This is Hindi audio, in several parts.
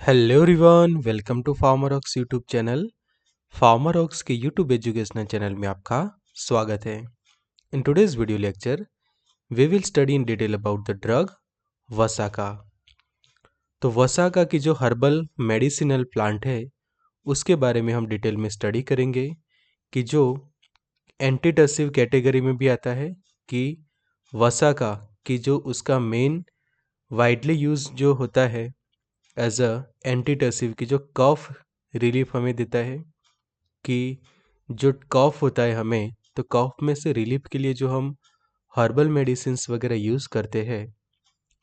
Hello everyone, welcome to Pharmarocks YouTube channel. Pharmarocks के यूट्यूब एजुकेशनल चैनल में आपका स्वागत है। In today's video lecture we will study in detail about the drug Vasaka. तो वसाका की जो हर्बल मेडिसिनल प्लांट है उसके बारे में हम डिटेल में स्टडी करेंगे कि जो एंटीटसिव कैटेगरी में भी आता है कि वसाका की जो उसका मेन वाइडली यूज जो होता है एज अ एंटीटसिव की जो कफ रिलीफ हमें देता है कि जो कफ होता है हमें तो कफ में से रिलीफ के लिए जो हम हर्बल मेडिसिन्स वगैरह यूज़ करते हैं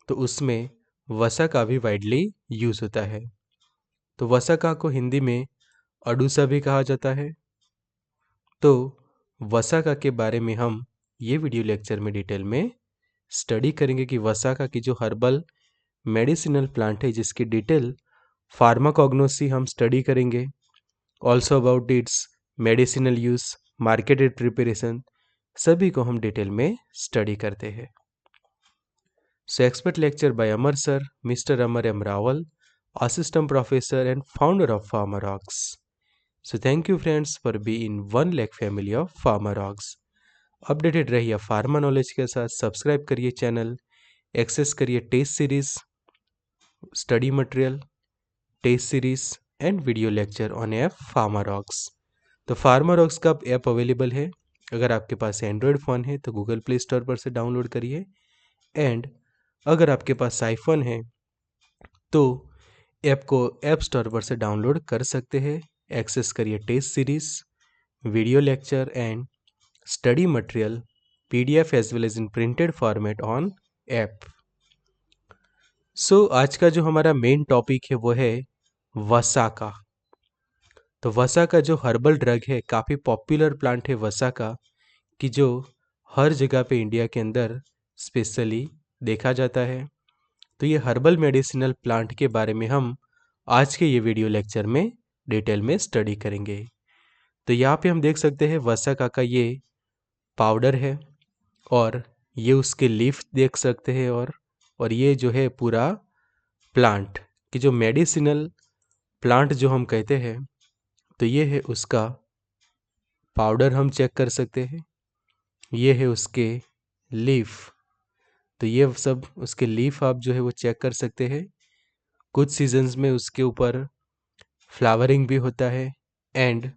तो उसमें वसाका भी वाइडली यूज़ होता है। तो वसाका को हिंदी में अडूसा भी कहा जाता है। तो वसाका के बारे में हम ये वीडियो लेक्चर में डिटेल में स्टडी करेंगे कि वसाका की जो हर्बल मेडिसिनल प्लांट है जिसकी डिटेल फार्माकोग्नोसी हम स्टडी करेंगे। Also about its medicinal use, marketed preparation, सभी को हम डिटेल में स्टडी करते हैं। So expert lecture by Amar sir, mister Amar M Rawal, assistant professor and founder of Pharmarocks. So thank you friends for be in 1 lakh family of Pharmarocks. Updated रहिए फार्मा नॉलेज के साथ, सब्सक्राइब करिए चैनल, एक्सेस करिए test series, study material, test series and video lecture on app Pharmarocks. तो फार्मारॉक्स का ऐप अवेलेबल है। अगर आपके पास एंड्रॉयड फ़ोन है तो गूगल प्ले स्टोर पर से डाउनलोड करिए, एंड अगर आपके पास आईफोन है तो ऐप को ऐप स्टोर पर से डाउनलोड कर सकते हैं। एक्सेस करिए test series, video lecture and study material, PDF as well as in printed format on app. So आज का जो हमारा मेन टॉपिक है वो है वसाका। तो वसाका जो हर्बल ड्रग है, काफ़ी पॉपुलर प्लांट है वसाका कि जो हर जगह पे इंडिया के अंदर स्पेशली देखा जाता है। तो ये हर्बल मेडिसिनल प्लांट के बारे में हम आज के ये वीडियो लेक्चर में डिटेल में स्टडी करेंगे। तो यहाँ पे हम देख सकते हैं वसाका का ये पाउडर है और ये उसके लीफ देख सकते हैं, और ये जो है पूरा प्लांट कि जो मेडिसिनल प्लांट जो हम कहते हैं तो ये है उसका पाउडर हम चेक कर सकते हैं। ये है उसके लीफ, तो ये सब उसके लीफ आप जो है वो चेक कर सकते हैं। कुछ सीजन्स में उसके ऊपर फ्लावरिंग भी होता है, एंड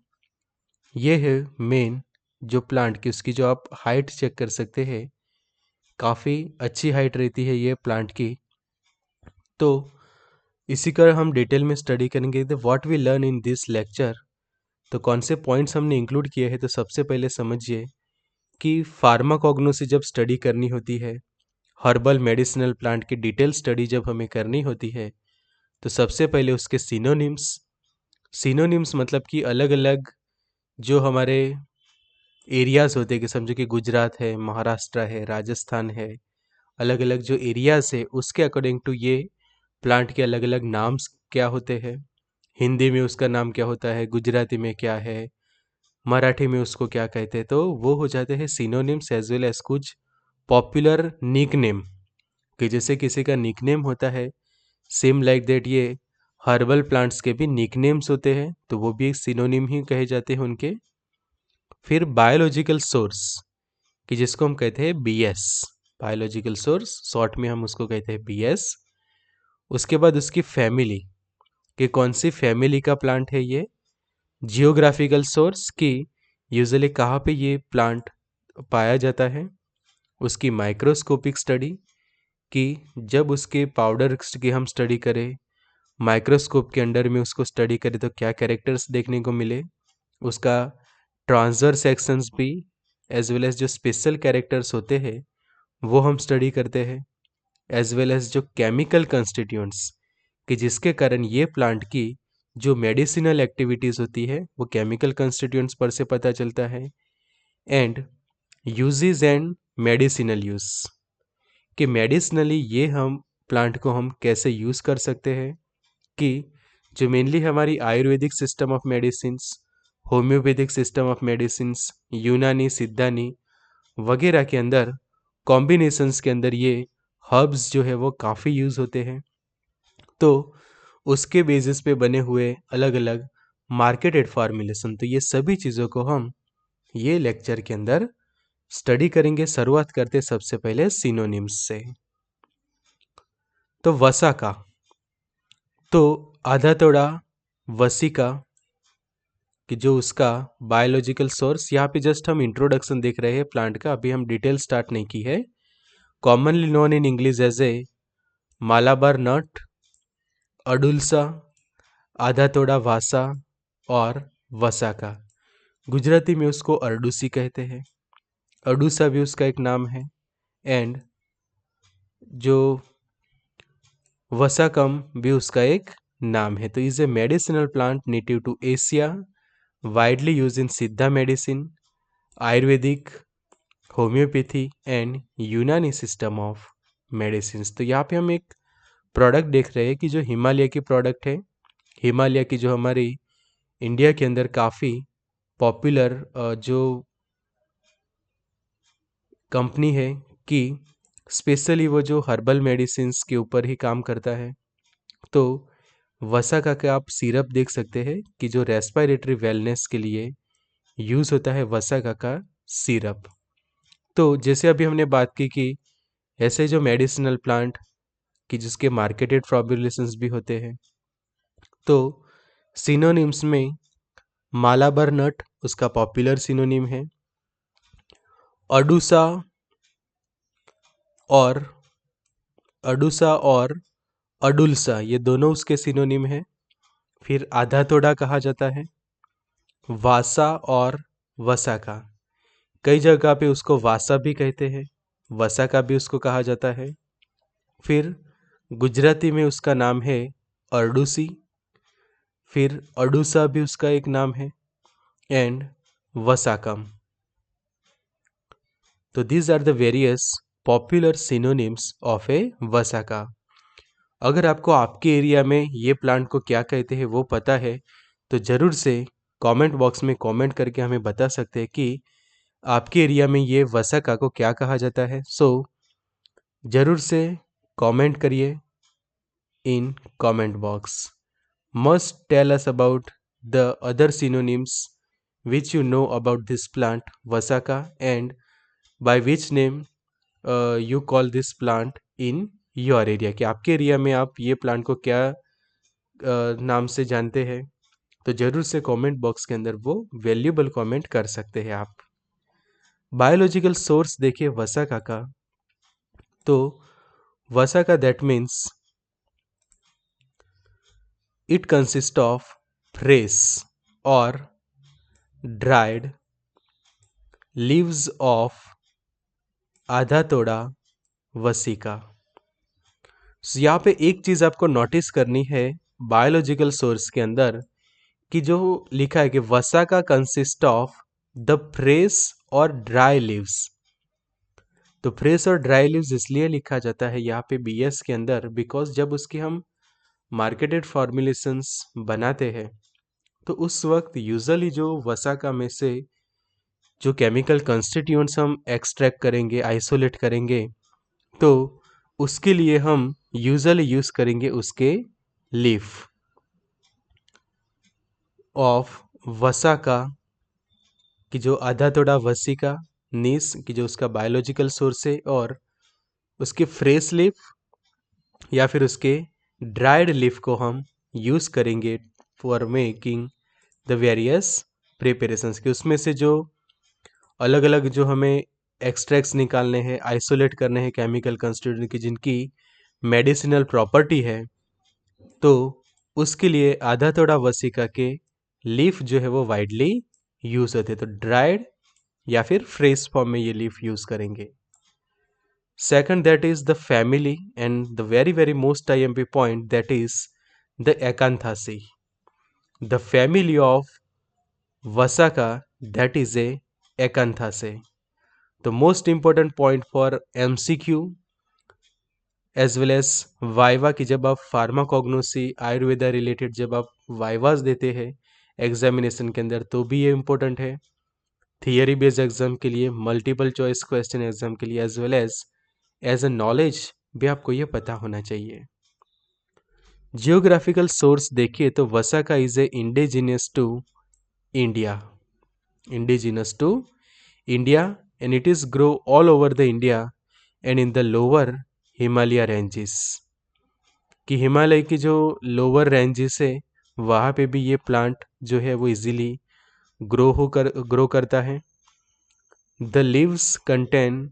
ये है मेन जो प्लांट की उसकी जो आप हाइट चेक कर सकते हैं, काफ़ी अच्छी हाइट रहती है ये प्लांट की। तो इसी का हम डिटेल में स्टडी करेंगे। तो what we learn in this lecture, तो कौन से पॉइंट्स हमने इंक्लूड किए हैं। तो सबसे पहले समझिए कि फार्माकोग्नोसी जब स्टडी करनी होती है, हर्बल मेडिसिनल प्लांट की डिटेल स्टडी जब हमें करनी होती है तो सबसे पहले उसके सिनोनिम्स मतलब कि अलग अलग जो हमारे एरियाज़ होते हैं कि समझो कि गुजरात है, महाराष्ट्र है, राजस्थान है, अलग अलग जो एरियाज़ है उसके अकॉर्डिंग टू ये प्लांट के अलग अलग नाम्स क्या होते हैं। हिंदी में उसका नाम क्या होता है, गुजराती में क्या है, मराठी में उसको क्या कहते हैं, तो वो हो जाते हैं सिनोनिम्स एज वेल एज कुछ पॉपुलर निकनेम कि जैसे किसी का निकनेम होता है, सेम लाइक दैट ये हर्बल प्लांट्स के भी निकनेम्स होते हैं तो वो भी एक सिनोनिम ही कहे जाते हैं उनके। फिर बायोलॉजिकल सोर्स कि जिसको हम कहते हैं बीएस, बायोलॉजिकल सोर्स शॉर्ट में हम उसको कहते हैं बीएस। उसके बाद उसकी फैमिली कि कौन सी फैमिली का प्लांट है ये। जियोग्राफिकल सोर्स कि यूजुअली कहाँ पे ये प्लांट पाया जाता है। उसकी माइक्रोस्कोपिक स्टडी कि जब उसके पाउडर्स की हम स्टडी करें, माइक्रोस्कोप के अंडर में उसको स्टडी करें तो क्या कैरेक्टर्स देखने को मिले। उसका ट्रांसवर्स सेक्शंस भी एज वेल एज जो स्पेशल कैरेक्टर्स होते हैं वो हम स्टडी करते हैं, एज वेल एज जो केमिकल कंस्टिट्यूएंट्स कि जिसके कारण ये प्लांट की जो मेडिसिनल एक्टिविटीज़ होती है वो केमिकल कंस्टिट्यूएंट्स पर से पता चलता है। And uses and medicinal use कि मेडिसिनली ये हम प्लांट को हम कैसे यूज़ कर सकते हैं कि जो मेनली हमारी Ayurvedic system of medicines, homeopathic system of medicines, यूनानी, सिद्धानी वगैरह के अंदर कॉम्बिनेशंस के अंदर ये हर्ब्स जो है वो काफ़ी यूज़ होते हैं। तो उसके बेसिस पे बने हुए अलग अलग मार्केटेड फॉर्मुलेशन, तो ये सभी चीज़ों को हम ये लेक्चर के अंदर स्टडी करेंगे। शुरुआत करते सबसे पहले सिनोनिम्स से। तो वसाका, तो आधा तोड़ा वसिका कि जो उसका बायोलॉजिकल सोर्स, यहाँ पे जस्ट हम इंट्रोडक्शन देख रहे हैं प्लांट का, अभी हम डिटेल स्टार्ट नहीं की है। Commonly known in English as a Malabar nut, Adulsa, Adhatoda वासा और वसाका। गुजराती में उसको अरडूसी कहते हैं, अडूसा भी उसका एक नाम है। एंड जो वसाकम भी उसका एक नाम है। तो is a medicinal plant native to Asia, widely use in Siddha medicine, Ayurvedic, homeopathy and Unani system of medicine. तो यहाँ पे हम एक प्रोडक्ट देख रहे हैं कि जो हिमालय की प्रोडक्ट है, हिमालय की जो हमारी इंडिया के अंदर काफ़ी पॉपुलर जो कंपनी है कि स्पेशली वो जो हर्बल मेडिसिन्स के ऊपर ही काम करता है। तो वसाका का आप सिरप देख सकते हैं कि जो रेस्पिरेटरी वेलनेस के लिए यूज़ होता है वसाका का सिरप। तो जैसे अभी हमने बात की कि ऐसे जो मेडिसिनल प्लांट कि जिसके मार्केटेड फॉर्मुलेशंस भी होते हैं, तो सिनोनिम्स में मालाबार नट उसका पॉपुलर सिनोनिम है, अडूसा और अडुलसा ये दोनों उसके सिनोनिम है। फिर आधा तोड़ा कहा जाता है, वासा और वसाका, कई जगह पे उसको वासा भी कहते हैं, वसाका भी उसको कहा जाता है। फिर गुजराती में उसका नाम है अरडूसी, फिर अडूसा भी उसका एक नाम है, एंड वसाकम। तो these are the various popular synonyms of a Vasaka. अगर आपको आपके एरिया में ये प्लांट को क्या कहते हैं वो पता है तो ज़रूर से कमेंट बॉक्स में कमेंट करके हमें बता सकते हैं कि आपके एरिया में ये वसाका को क्या कहा जाता है। सो ज़रूर से कमेंट करिए in comment box. Must tell us about the other synonyms which you know about this plant vasaka and by which name you call this plant in your area, कि आपके एरिया में आप ये प्लांट को क्या नाम से जानते हैं। तो ज़रूर से कमेंट बॉक्स के अंदर वो वैल्यूबल कमेंट कर सकते हैं आप। बायोलॉजिकल सोर्स देखिए वसाका का, तो Vasaka that means it consist of fresh और dried leaves of Adhatoda वसिका। यहाँ पे एक चीज़ आपको नोटिस करनी है बायोलॉजिकल सोर्स के अंदर कि जो लिखा है कि वसाका कंसिस्ट ऑफ द फ्रेश और ड्राई लीव्स। तो फ्रेश और ड्राई लीव्स इसलिए लिखा जाता है यहाँ पे बीएस के अंदर बिकॉज जब उसके हम मार्केटेड फॉर्मुलेशंस बनाते हैं तो उस वक्त यूजुअली जो वसाका में से जो केमिकल कंस्टिट्यूएंट्स हम एक्सट्रैक्ट करेंगे, आइसोलेट करेंगे, तो उसके लिए हम यूजुअली यूज करेंगे उसके लीफ ऑफ वसाका कि जो आधा तोड़ा वसिका नीस कि जो उसका बायोलॉजिकल सोर्स है, और उसके फ्रेश लीफ या फिर उसके ड्राइड लीफ को हम यूज करेंगे for making the various preparations, कि उसमें से जो अलग अलग जो हमें एक्सट्रैक्ट्स निकालने हैं, आइसोलेट करने हैं केमिकल कंस्टिट्यूएंट की जिनकी मेडिसिनल प्रॉपर्टी है, तो उसके लिए आधा तोड़ा वसिका के लीफ जो है वो वाइडली यूज होते हैं। तो ड्राइड या फिर फ्रेश फॉर्म में ये लीफ यूज करेंगे। Second that is the family and the very very most IMP point that is the Acanthaceae, the family of Vasaka that is a Acanthaceae. तो most important point for MCQ as well as viva की जब आप फार्माकोग्नोसी आयुर्वेदा रिलेटेड जब आप वाइवास देते हैं एग्जामिनेशन के अंदर तो भी ये इम्पोर्टेंट है। थियरी बेस्ड एग्जाम के लिए, मल्टीपल चॉइस क्वेश्चन एग्जाम के लिए, as well as a knowledge भी आपको ये पता होना चाहिए। जियोग्राफिकल सोर्स देखिए तो Vasaka is a indigenous to India, indigenous to India, and it is grow all over the India and in the lower Himalaya ranges, कि हिमालय की जो लोअर रेंजेस है वहाँ पे भी ये प्लांट जो है वो इजीली ग्रो करता है। The leaves contain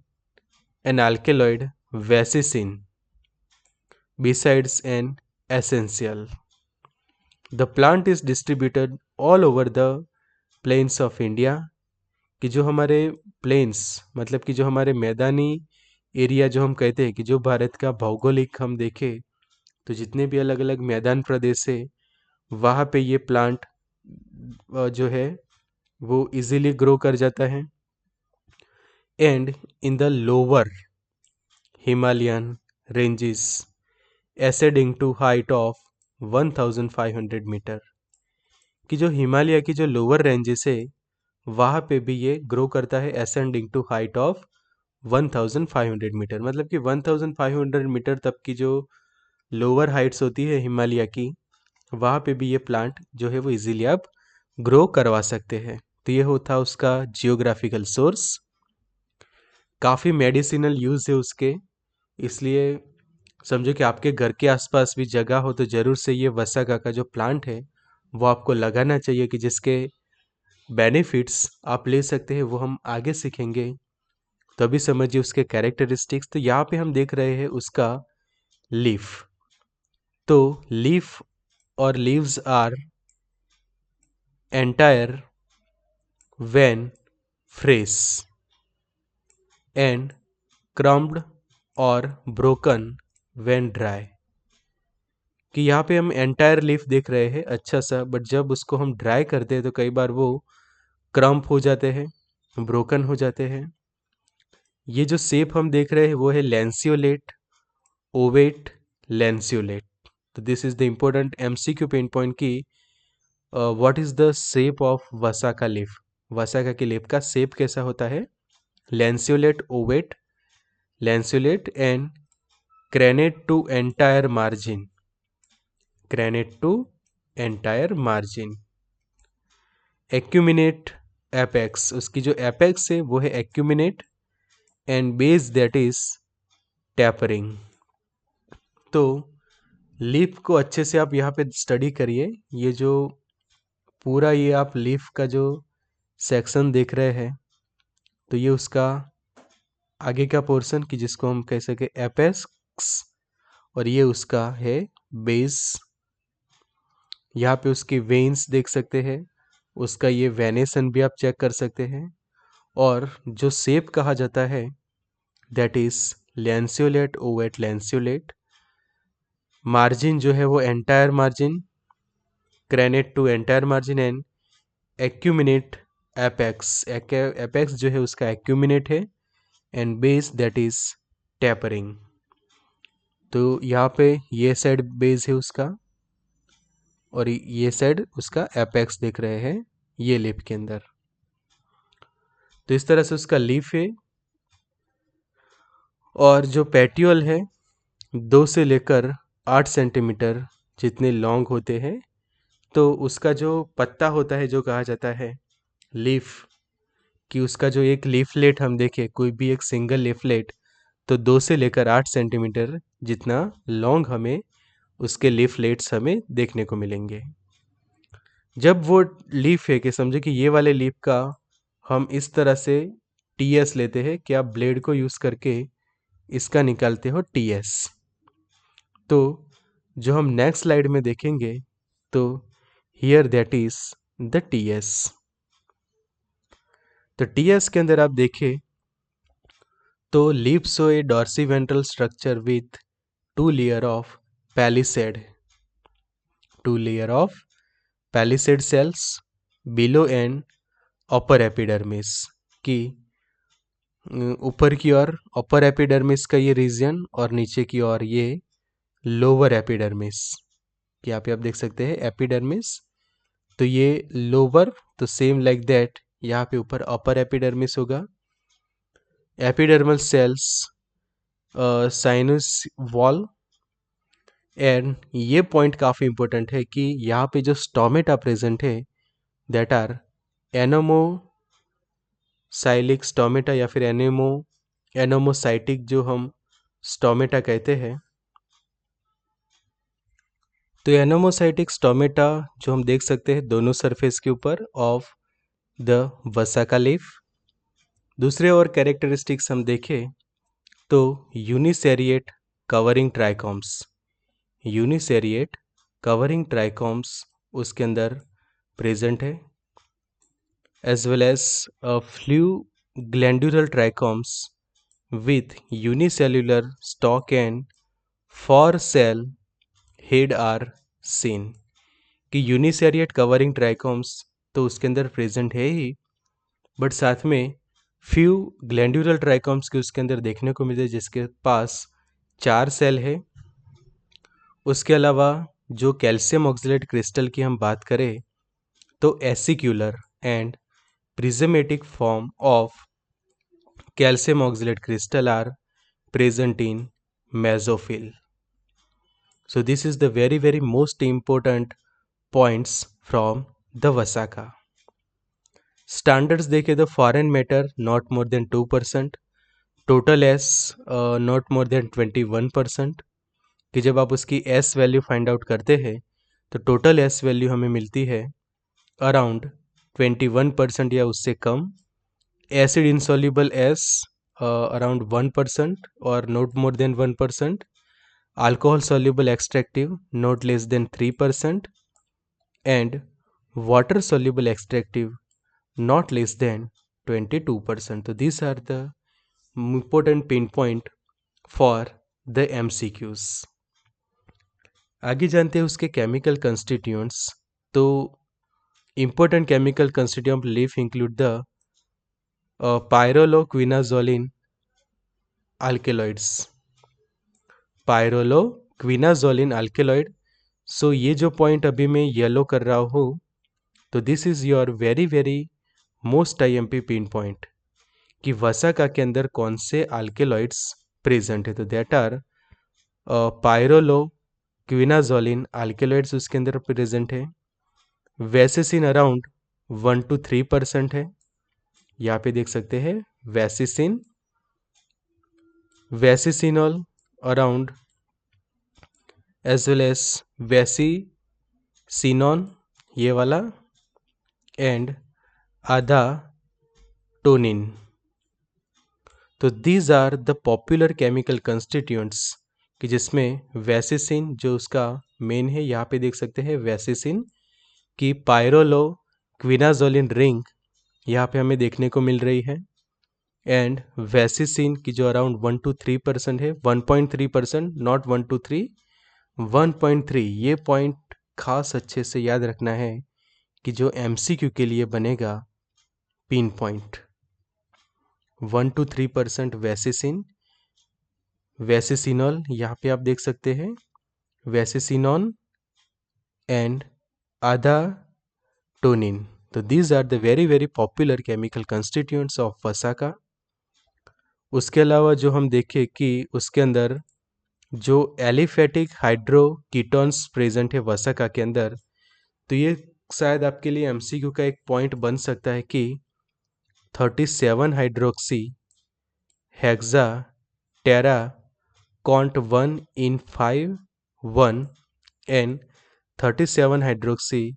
an alkaloid vasicine besides an essential. The plant is distributed all over the plains of India, कि जो हमारे प्लेन्स मतलब कि जो हमारे मैदानी एरिया जो हम कहते हैं कि जो भारत का भौगोलिक हम देखें तो जितने भी अलग अलग मैदान प्रदेश है वहाँ पे ये प्लांट जो है वो इजीली ग्रो कर जाता है। And in the lower Himalayan ranges ascending to height of 1500 meter, कि जो हिमालय की जो लोअर रेंजेस है वहाँ पे भी ये ग्रो करता है ascending to height of 1500 metre, मतलब कि 1500 मीटर तक की जो लोअर हाइट्स होती है हिमालय की वहाँ पे भी ये प्लांट जो है वो इजीली आप ग्रो करवा सकते हैं। तो ये होता उसका जियोग्राफिकल सोर्स। काफ़ी मेडिसिनल यूज़ है उसके, इसलिए समझो कि आपके घर के आसपास भी जगह हो तो ज़रूर से ये वसाका का जो प्लांट है वो आपको लगाना चाहिए, कि जिसके बेनिफिट्स आप ले सकते हैं वो हम आगे सीखेंगे। तो अभी समझिए उसके कैरेक्टरिस्टिक्स। तो यहाँ पे हम देख रहे हैं उसका लीफ। तो लीफ और leaves are entire when fresh and crumpled और ब्रोकन व्हेन ड्राई, कि यहाँ पे हम एंटायर लीफ देख रहे हैं अच्छा सा, बट जब उसको हम ड्राई करते हैं तो कई बार वो क्रम्प हो जाते हैं, ब्रोकन हो जाते हैं। ये जो शेप हम देख रहे हैं वो है लैंसियोलेट, ओवेट, लैंसियोलेट। तो this is the important MCQ pen point की what is the shape of Vasaka leaf, वसाका की लीफ का शेप कैसा होता है, lanceolate, ovate, lanceolate and crenate to entire margin, crenate to entire margin. Acuminate apex, उसकी जो एपेक्स है वो है acuminate and base that is tapering. तो लीफ को अच्छे से आप यहाँ पे स्टडी करिए। ये जो पूरा ये आप लीफ का जो सेक्शन देख रहे हैं तो ये उसका आगे का पोर्शन कि जिसको हम कह सके एपेक्स, और ये उसका है बेस। यहाँ पे उसकी वेन्स देख सकते हैं, उसका ये वेनेसन भी आप चेक कर सकते हैं। और जो शेप कहा जाता है that is lanceolate, ovate, lanceolate. Margin जो है वो entire margin, crenate to entire margin and acuminate apex, apex जो है उसका एक्यूमिनेट है and base that is tapering. तो यहाँ पे ये साइड बेस है उसका और ये साइड उसका एपेक्स देख रहे हैं ये लीफ के अंदर। तो इस तरह से उसका लीफ है। और जो पेट्यूल है 2 से लेकर 8 सेंटीमीटर जितने लॉन्ग होते हैं। तो उसका जो पत्ता होता है जो कहा जाता है लीफ, कि उसका जो एक लीफलेट हम देखें कोई भी एक सिंगल लीफलेट तो 2 से लेकर 8 सेंटीमीटर जितना लॉन्ग हमें उसके लीफलेट्स हमें देखने को मिलेंगे। जब वो लीफ है कि समझे कि ये वाले लीफ का हम इस तरह से टीएस लेते हैं कि आप ब्लेड को यूज़ करके इसका निकालते हो टीएस। तो जो हम नेक्स्ट स्लाइड में देखेंगे तो here that is the TS. तो टीएस के अंदर आप देखें तो leaf show a dorsiventral structure with 2 layer of palisade, 2 layer of palisade cells below and upper epidermis, की ऊपर की ओर अपर एपिडर्मिस का ये रीजन और नीचे की ओर ये लोअर एपिडर्मिस। यहाँ पे आप देख सकते हैं एपिडर्मिस, तो ये लोअर, तो सेम लाइक दैट यहाँ पे ऊपर अपर एपिडर्मिस होगा। Epidermal cells sinus wall and ये पॉइंट काफ़ी इंपॉर्टेंट है कि यहाँ पे जो स्टोमेटा प्रेजेंट है दैट आर एनोमोसाइलिक स्टोमेटा या फिर एनोमोसाइटिक जो हम स्टोमेटा कहते हैं। तो एनोमोसाइटिक स्टोमेटा जो हम देख सकते हैं दोनों सरफेस के ऊपर ऑफ द वसाका लीफ। दूसरे और कैरेक्टरिस्टिक्स हम देखें तो यूनिसेरिएट कवरिंग ट्राइकॉम्स, यूनिसेरिएट कवरिंग ट्राइकॉम्स उसके अंदर प्रेजेंट है, as well as few glandular trichomes with unicellular stalk and 4 cell head are seen. कि यूनिसेरिएट कवरिंग ट्राइकॉम्स तो उसके अंदर प्रेजेंट है ही, बट साथ में फ्यू ग्लैंडुलर ट्राइकॉम्स के उसके अंदर देखने को मिले जिसके पास 4 सेल है। उसके अलावा जो कैल्शियम ऑक्सलेट क्रिस्टल की हम बात करें तो acicular and prismatic form of calcium oxalate crystal are present in mesophyll. So this is the very most important points from the Vasaka. Standards देखें तो foreign matter not more than 2%, total S not more than 21%। कि जब आप उसकी S वैल्यू फाइंड आउट करते हैं तो टोटल S वैल्यू हमें मिलती है अराउंड 21% या उससे कम। Acid insoluble S around 1% or not more than 1%, alcohol soluble extractive not less than 3%, and water soluble extractive not less than 22%. So these are the important pinpoint for the MCQs. आगे जानते हैं उसके केमिकल कंस्टिट्यूएंट्स। तो important chemical constituent of leaf include the pyrroloquinazolone alkaloids, पायरोलोक्विनाजोलिन अल्केलॉइड। सो ये जो पॉइंट अभी मैं येलो कर रहा हूँ तो this is your very most IMP pin point कि वसाका के अंदर कौन से अल्केलॉइड्स प्रेजेंट है। तो दैट आर पायरोलोक्विनाजोलिन अल्केलॉइड्स उसके अंदर प्रेजेंट है। वैसेसिन अराउंड 1 to 3% है, यहाँ पे देख सकते हैं vasicine. Vasicinol around as well as vasicinone ये वाला, एंड आधा टोनिन। तो these are the popular chemical constituents कि जिसमें वैसेसिन जो उसका मेन है, यहाँ पे देख सकते हैं वैसेसिन की पायरोलोक्विनाजोलिन रिंग यहाँ पे हमें देखने को मिल रही है, एंड वैसेसिन की जो अराउंड 1 to 3% है, 1.3%, नॉट 1 to 3, 1.3। ये पॉइंट खास अच्छे से याद रखना है कि जो MCQ के लिए बनेगा पिन पॉइंट 1 to 3% वैसेसिन, वैसेसिनॉल यहाँ पे आप देख सकते हैं वैसेसिनॉन, एंड आधा टोनिन। तो these are the very popular chemical constituents of Vasaka. उसके अलावा जो हम देखें कि उसके अंदर जो एलिफेटिक हाइड्रोकीटोन्स प्रेजेंट है वसाका के अंदर, तो ये शायद आपके लिए MCQ का एक पॉइंट बन सकता है कि 37 हाइड्रोक्सी हेक्सा टेरा कॉन्ट 1 in 5 1 एंड 37 हाइड्रोक्सी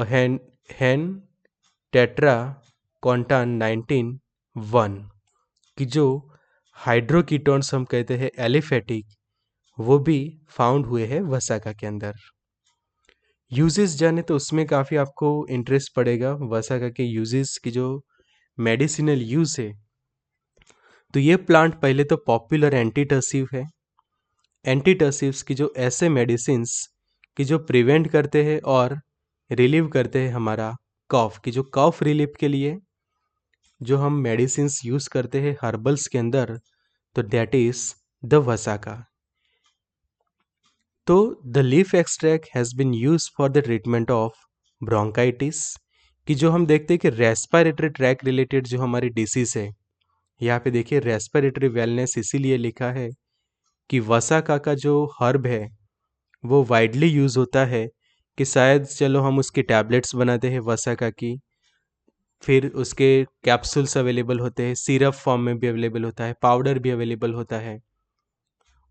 हेन टेट्रा कॉन्टान 19 1 कि जो हाइड्रोकीटोन्स हम कहते हैं एलिफेटिक वो भी फाउंड हुए हैं वसाका के अंदर। यूजेस जाने तो उसमें काफ़ी आपको इंटरेस्ट पड़ेगा वसाका के यूजेस की जो मेडिसिनल यूज है। तो ये प्लांट पहले तो पॉपुलर एंटीटर्सिव है। एंटीटर्सिव्स की जो ऐसे मेडिसिन्स की जो प्रिवेंट करते हैं और रिलीव करते हैं हमारा कॉफ, की जो कॉफ रिलीफ के लिए जो हम मेडिसिन्स यूज करते हैं हर्बल्स के अंदर, तो दैट इज द वसाका। तो the leaf extract has been use for the treatment of bronchitis, कि जो हम देखते हैं कि रेस्पिरेटरी ट्रैक रिलेटेड जो हमारी डिसीज है, यहाँ पे देखिए रेस्पिरेटरी वेलनेस इसीलिए लिखा है कि वसाका का जो हर्ब है वो वाइडली यूज़ होता है, कि शायद चलो हम उसकी टैबलेट्स बनाते हैं वसाका की, फिर उसके कैप्सूल्स अवेलेबल होते हैं, सिरप फॉर्म में भी अवेलेबल होता है, पाउडर भी अवेलेबल होता है,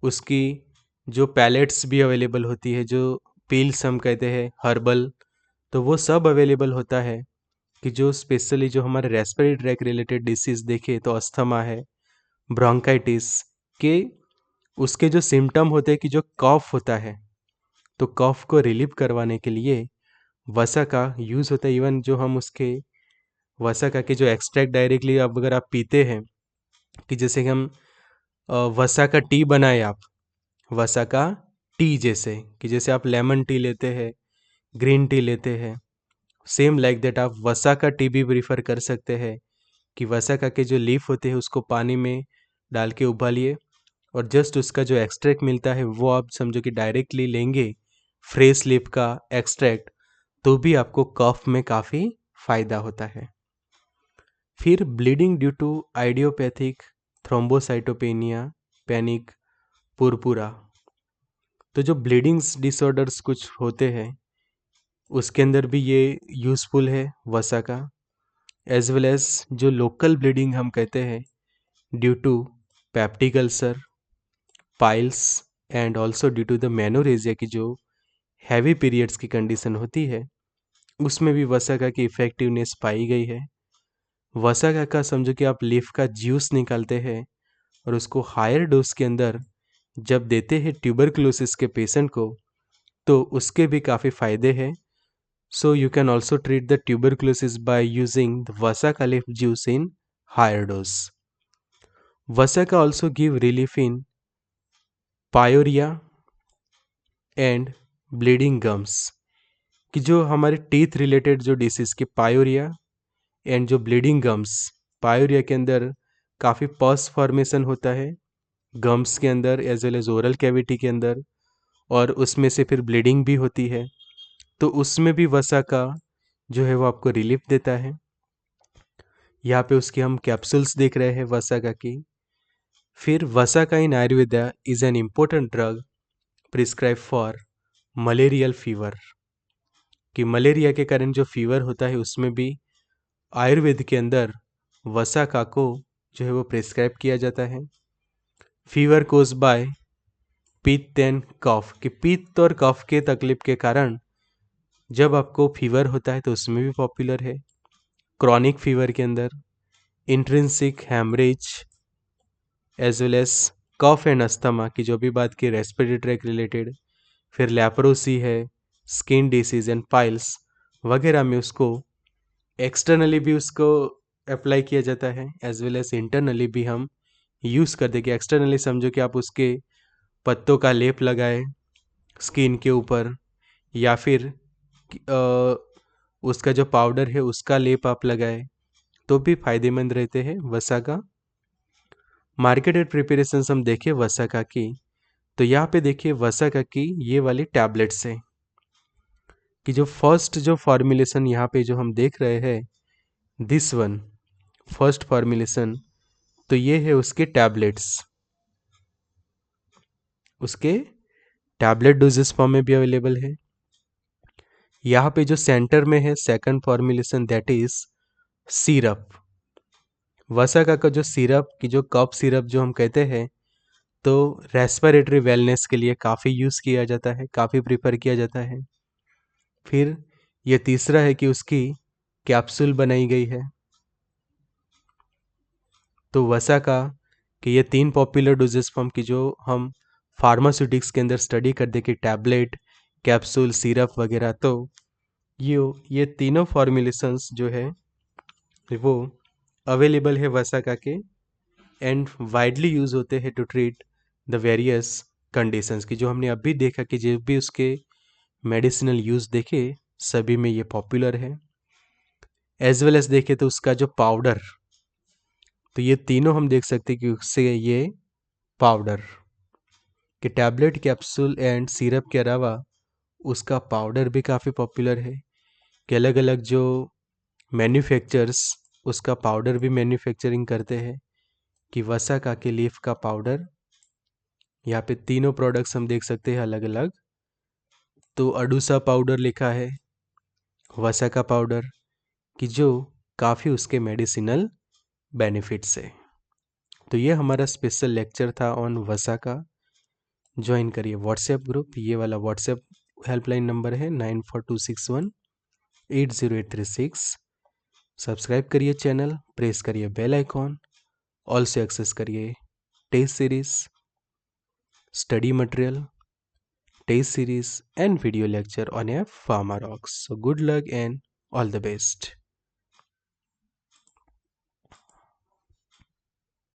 उसकी जो पैलेट्स भी अवेलेबल होती है, जो पील्स हम कहते हैं हर्बल, तो वो सब अवेलेबल होता है। कि जो स्पेशली जो हमारे रेस्पिरेटरी ट्रैक रिलेटेड डिसीज़ देखे तो अस्थमा है, ब्रोंकाइटिस के उसके जो सिम्टम होते हैं कि जो कफ होता है, तो कफ को रिलीव करवाने के लिए वसा का यूज़ होता है। इवन जो हम उसके वसा का के जो एक्सट्रैक्ट डायरेक्टली अब अगर आप पीते हैं, कि जैसे कि हम वसा का टी बनाए, आप वसा का टी जैसे कि जैसे आप लेमन टी लेते हैं, ग्रीन टी लेते हैं, सेम लाइक दैट आप वसा का टी भी प्रीफर कर सकते हैं। कि वसाका के जो लीफ होते हैं उसको पानी में डाल के उबालिए, और जस्ट उसका जो एक्सट्रैक्ट मिलता है वो आप समझो कि डायरेक्टली लेंगे, फ्रेश लीफ का एक्सट्रैक्ट, तो भी आपको कफ में काफ़ी फायदा होता है। फिर bleeding due to idiopathic thrombocytopenia पैनिक पुरपुरा, तो जो ब्लीडिंग्स डिसऑर्डर्स कुछ होते हैं उसके अंदर भी ये यूज़फुल है वसाका। एज वेल एज जो लोकल ब्लीडिंग हम कहते हैं due to peptic ulcer, piles, and also due to the menorrhagia की जो हैवी पीरियड्स की कंडीशन होती है, उसमें भी वसाका की इफ़ेक्टिवनेस पाई गई है। वसाका का समझो कि आप लीफ का जूस निकालते हैं और उसको हायर डोज के अंदर जब देते हैं ट्यूबरकुलोसिस के पेशेंट को, तो उसके भी काफ़ी फ़ायदे हैं। So you can also treat the tuberculosis by using the vasaka leaf juice in higher dose. Vasaka also give relief in pyorrhoea and bleeding gums, कि जो हमारे टीथ रिलेटेड जो डिसीज़ के पायोरिया एंड जो ब्लीडिंग गम्स, पायोरिया के अंदर काफ़ी पस फॉर्मेशन होता है, गम्स के अंदर as well as oral cavity के अंदर, और उसमें से फिर ब्लीडिंग भी होती है, तो उसमें भी वसा का जो है वो आपको रिलीफ देता है। यहाँ पे उसकी हम कैप्सूल्स देख रहे हैं वसाका की। फिर Vasaka in Ayurveda is an important drug prescribe for malarial fever, कि मलेरिया के कारण जो फीवर होता है उसमें भी आयुर्वेद के अंदर वसाका को जो है वो प्रिस्क्राइब किया जाता है। फीवर कोज बाय पित्त एंड कफ, कि पित्त और कफ के तकलीफ के कारण जब आपको फीवर होता है तो उसमें भी पॉपुलर है। क्रॉनिक फीवर के अंदर intrinsic haemorrhage as well as cough and asthma की जो भी बात की रेस्पिरेटरी ट्रैक रिलेटेड, फिर लेप्रोसी है, स्किन डिसीज एंड पाइल्स वगैरह में उसको एक्सटर्नली भी उसको अप्लाई किया जाता है, एज वेल एज इंटरनली भी हम यूज़ कर देंगे। एक्सटर्नली समझो कि आप उसके पत्तों का लेप लगाए स्किन के ऊपर, या फिर उसका जो पाउडर है उसका लेप आप लगाए, तो भी फायदेमंद रहते हैं वसाका। मार्केटेड प्रिपरेशंस हम देखें वसाका की, तो यहाँ पे देखिए वसाका की ये वाली टैबलेट्स हैं, कि जो फर्स्ट जो फॉर्मुलेशन यहाँ पे जो हम देख रहे हैं, दिस वन फर्स्ट फॉर्मुलेशन, तो ये है उसके टैबलेट्स, उसके टैबलेट डोजेस फॉर्म में भी अवेलेबल है। यहाँ पे जो सेंटर में है second formulation, that is syrup. वसाका का जो सिरप की जो कप सिरप जो हम कहते हैं, तो रेस्पिरेटरी वेलनेस के लिए काफ़ी यूज़ किया जाता है, काफ़ी प्रीफर किया जाता है। फिर ये तीसरा है कि उसकी कैप्सूल बनाई गई है। तो वसाका कि ये तीन पॉपुलर डोजेस फॉर्म की जो हम फार्मास्यूटिक्स के अंदर स्टडी कर दे कि टैबलेट, कैप्सूल, सिरप वगैरह, तो ये तीनों फॉर्मुलेशंस जो है वो अवेलेबल है वसाका के, एंड वाइडली यूज़ होते हैं to treat the various conditions, की जो हमने अभी देखा कि जो भी उसके मेडिसिनल यूज़ देखे सभी में ये पॉपुलर है। एज वेल एज देखे तो उसका जो पाउडर, तो ये तीनों हम देख सकते हैं कि उससे ये पाउडर कि टैबलेट, कैप्सूल एंड सिरप के अलावा उसका पाउडर भी काफ़ी पॉपुलर है, कि अलग अलग जो मैन्युफैक्चरर्स उसका पाउडर भी मैन्युफैक्चरिंग करते हैं, कि वसाका के लीफ का पाउडर यहाँ पे तीनों प्रोडक्ट्स हम देख सकते हैं अलग अलग। तो अडूसा पाउडर लिखा है, वसा का पाउडर, कि जो काफ़ी उसके मेडिसिनल बेनिफिट्स है। तो ये हमारा स्पेशल लेक्चर था ऑन वसा का। ज्वाइन करिए व्हाट्सएप ग्रुप, ये वाला व्हाट्सएप हेल्पलाइन नंबर है 9426180836। सब्सक्राइब करिए चैनल, प्रेस करिए बेल आइकॉन, ऑल से एक्सेस करिए test series, study material, test series and video lecture on a Pharma Rocks. So good luck and all the best.